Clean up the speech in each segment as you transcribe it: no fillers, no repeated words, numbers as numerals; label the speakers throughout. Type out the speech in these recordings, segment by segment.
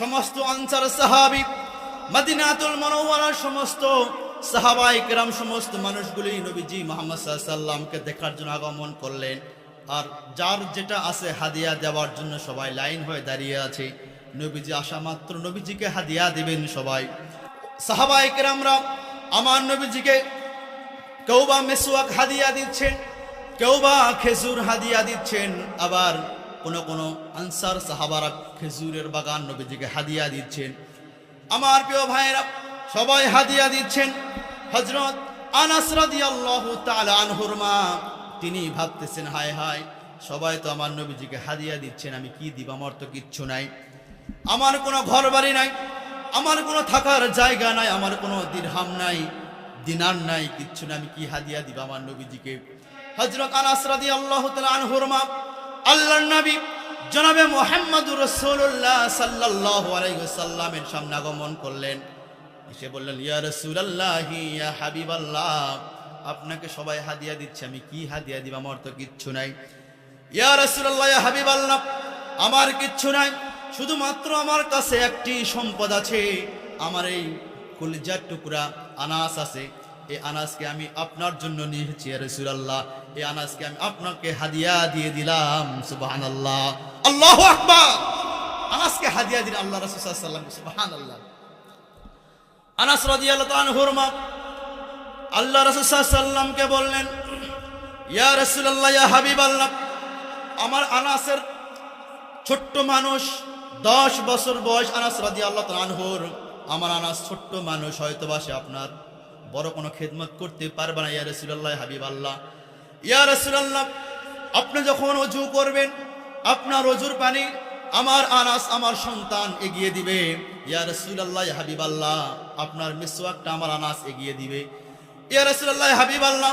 Speaker 1: সমস্ত আনসার সাহাবী, মদিনাতুল মুনাওয়ারার সমস্ত সাহাবায়ে কেরাম, সমস্ত মানুষগুলি নবীজি মুহাম্মদ সাল্লাল্লাহু আলাইহি সাল্লামকে দেখার জন্য আগমন করলেন। আর যার যেটা আছে হাদিয়া দেওয়ার জন্য সবাই লাইন হয়ে দাঁড়িয়ে আছে। নবীজি আসা মাত্র নবীজিকে হাদিয়া দিবেন সবাই। সাহাবায়ে কেরামরা আমার নবীজিকে কেউ বা মেসওয়াক হাদিয়া দিচ্ছেন, কেউ বা খেজুর হাদিয়া দিচ্ছেন, আবার কোন আনসার সাহাবারা খেজুরের বাগান নবীজিকে হাদিয়া দিচ্ছেন। আমার প্রিয় ভাইয়েরা, সবাই হাদিয়া দিচ্ছেন। হযরত আনাস রাদিয়াল্লাহু তাআলা আনহুর মা, তিনি ভাবতেছেন, হায় হায়, সবাই তো আমার নবীজিকে হাদিয়া দিচ্ছেন, আমি কি দিব? আমার তো কিচ্ছু নাই, আমার কোনো ঘর বাড়ি নাই, আমার কোনো থাকার জায়গা নাই, আমার কোনো দিরহাম নাই, দিনার নাই, কিচ্ছু না, আমি কি হাদিয়া দিব আমার নবীজিকে? হযরত আনাস রাদিয়াল্লাহু তাআলা আনহুর মা আল্লাহর নবী জনাবে মুহাম্মদুর রাসূলুল্লাহ সাল্লাল্লাহু আলাইহি ওয়াসাল্লামের সামনে আগমন করলেন। এসে বললেন, ইয়া রাসূলুল্লাহ, ইয়া হাবিবাল্লাহ, আপনাকে সবাই হাদিয়া দিচ্ছে, আমি কি হাদিয়া দিব? আমার তো কিচ্ছু নাই। ইয়া রাসূলুল্লাহ, ইয়া হাবিবাল্লাহ, আমার কিচ্ছু নাই, শুধুমাত্র আমার কাছে একটি সম্পদ আছে, আমার এই কলিজার টুকরা আনাস আছে, এই আনাসকে আমি আপনার জন্য নিয়ে এসেছি ইয়া রাসূলুল্লাহ, এই আনাসকে আমি আপনাকে হাদিয়া দিয়ে দিলাম। সুবহানাল্লাহ, আল্লাহু আকবার। আনাসকে হাদিয়া দিলেন আল্লাহ রাসূল সাল্লাল্লাহু আলাইহি ওয়াসাল্লাম। সুবহানাল্লাহ। আনাস রাদিয়াল্লাহু আনহুর মা আল্লাহ রাসূল সাল্লাল্লাহু আলাইহি ওয়াসাল্লামকে বললেন, ইয়া রাসূলুল্লাহ, ইয়া হাবিবাল্লাহ, আমার আনাসের ছোট্ট মানুষ, 10 বছর বয়স আনাস রাদিয়াল্লাহু আনহুর। আমার আনাস ছোট্ট মানুষ, হয়তোবা সে আপনার বড় কোনো খেদমত করতে পারবে না। ইয়া রাসূলুল্লাহ, হাবিবাল্লাহ, ইয়া রাসূলুল্লাহ, আপনি যখন ওযু করবেন, আপনার ওযুর পানি আমার আনাস, আমার সন্তান এগিয়ে দিবে। ইয়া রাসূলুল্লাহ, হাবিবাল্লাহ, আপনার মিসওয়াকটা আমার আনাস এগিয়ে দিবে। ইয়া রাসূলুল্লাহ, হাবিবাল্লাহ,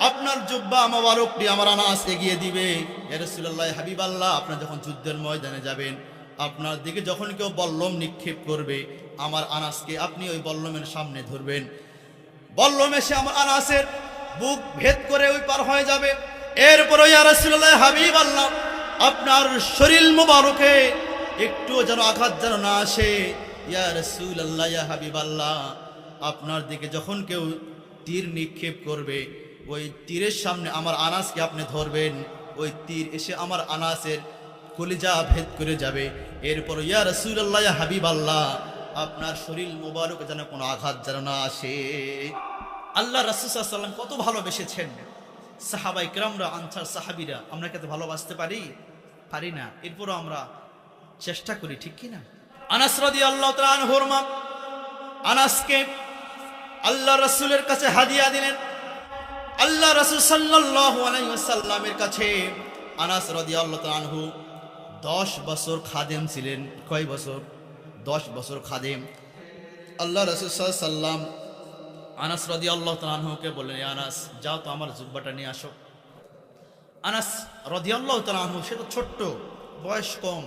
Speaker 1: আপনার জুব্বা মোবারকটি আমার আনাস এগিয়ে দিবে। ইয়া রাসূলুল্লাহ, হাবিবাল্লাহ, আপনি যখন যুদ্ধের ময়দানে যাবেন, আপনার দিকে যখন কেউ বল্লম নিক্ষেপ করবে, আমার আনাসকে আপনি ওই বল্লমের সামনে ধরবেন। বল্লম এসে আমার আনাসের বুক ভেদ করে ওই পার হয়ে যাবে। এরপর ইয়া রাসূলুল্লাহ, হাবিবাল্লাহ, আপনার শরীর মোবারকে একটুও যেন আঘাত যেন না আসে। ইয়া রাসূলুল্লাহ, ইয়া হাবিবাল্লাহ, আপনার দিকে যখন কেউ তীর নিক্ষেপ করবে, ওই তীরের সামনে আমার আনাসকে আপনি ধরবেন, ওই তীর এসে আমার আনাসের কলিজা ভেদ করে যাবে। এরপর ইয়া রাসূলুল্লাহ, ইয়া হাবিবাল্লাহ, আপনার শরীর মোবারক যেন কোনো আঘাত যেন না আসে। আল্লাহ রাসূল সাল্লাল্লাহু আলাইহি ওয়াসাল্লাম কত ভালোবেসেছেন। সাহাবায়ে কেরামরা, আনসার সাহাবীরা, আমরা কত ভালোবাসতে পারি না? এরপরও আমরা চেষ্টা করি, ঠিক কি না? আনাস রাদিয়াল্লাহু তাআলা আনহুর মা আনাসকে আল্লাহ রাসূলের কাছে হাদিয়া দিলেন। আল্লাহ রাসূল সাল্লাল্লাহু আলাইহি ওয়াসাল্লামের কাছে আনাস রাদিয়াল্লাহু তাআলা আনহু 10 বছর খাদেম ছিলেন। কয় বছর? 10 বছর খাদেম। আল্লাহ রাসূল সাল্লাল্লাহু আলাইহি ওয়াসাল্লাম আনাস রাদিয়াল্লাহু তাআলা আনহুকে বললেন, আনাস, যাও তো আমার জুব্বাটা নিয়ে আসো। আনাস রাদিয়াল্লাহু তাআলা আনহু, সে তো ছোট্ট, বয়স কম,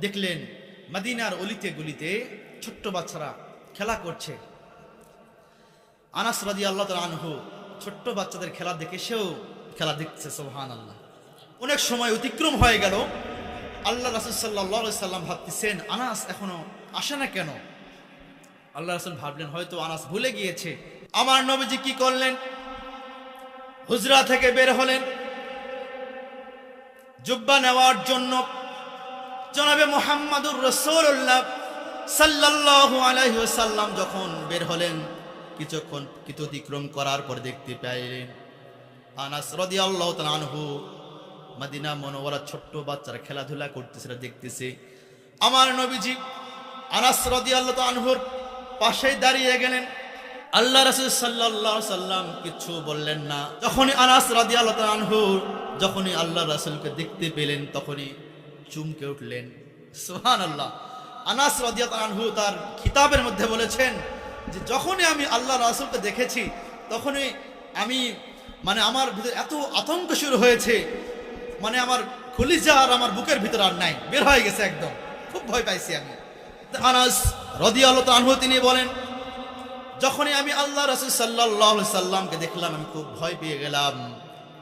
Speaker 1: দেখলেন মদিনার অলিতে গলিতে ছোট্ট বাচ্চারা খেলা করছে। আনাস রাদিয়াল্লাহু তাআলা আনহু ছোট্ট বাচ্চাদের খেলা দেখে সেও খেলা দেখছে। সুবহানাল্লাহ। অনেক সময় অতিক্রম হয়ে গেল। আল্লাহ রাসূল সাল্লাল্লাহু আলাইহি সাল্লাম ভাবতেছেন, আনাস এখনো আসে না কেন? আল্লাহ রাসূল ভাবলেন, হয়তো আনাস ভুলে গিয়েছে। আমার নবীজি কি করলেন? হুজরা থেকে বের হলেন জুব্বা নেওয়ার জন্য। জনাবে মুহাম্মদুর রাসূলুল্লাহ সাল্লাল্লাহু আলাইহি ওয়াসাল্লাম যখন বের হলেন, কিছুক্ষণ অতিক্রম করার পর দেখতে পেলেন আনাস রাদিয়াল্লাহু তাআলা আনহু মদিনা মুনাওয়ারা ছোট্ট বাচ্চারা খেলাধুলা করতেছে, দেখতেছে। আমার নবীজি আনাস রাদিয়াল্লাহু তাআলা আনহুর পাশেই দাঁড়িয়ে গেলেন। আল্লাহ রাসূল সাল্লাল্লাহু আলাইহি সাল্লাম কিছু বললেন না। যখনই আনাস রাদিয়াল্লাহু তাআলা আনহু যখনই আল্লাহ রাসূলকে দেখতে পেলেন, তখনই চমকে উঠলেন। সুবহানাল্লাহ। আনাস রাদিয়াল্লাহু তাআলা আনহু তার কিতাবের মধ্যে বলেছেন যে, যখনই আমি আল্লাহ রাসূলকে দেখেছি, তখনই আমি আমার ভিতরে এত আতঙ্ক শুরু হয়েছে, আমার কলিজা আর আমার বুকের ভিতর আর নাই, বের হয়ে গেছে একদম, খুব ভয় পাইছি আমি। আনাস রাদিয়াল্লাহু তাআলা আনহু তিনি বলেন, যখনই আমি আল্লাহ রাসূল সাল্লাল্লাহু আলাইহি সাল্লামকে দেখলাম, আমি খুব ভয় পেয়ে গেলাম।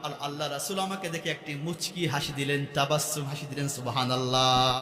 Speaker 1: আর আল্লাহ রাসূল আমাকে দেখে একটি মুচকি হাসি দিলেন, তাবাসসুম হাসি দিলেন। সুবহানাল্লাহ।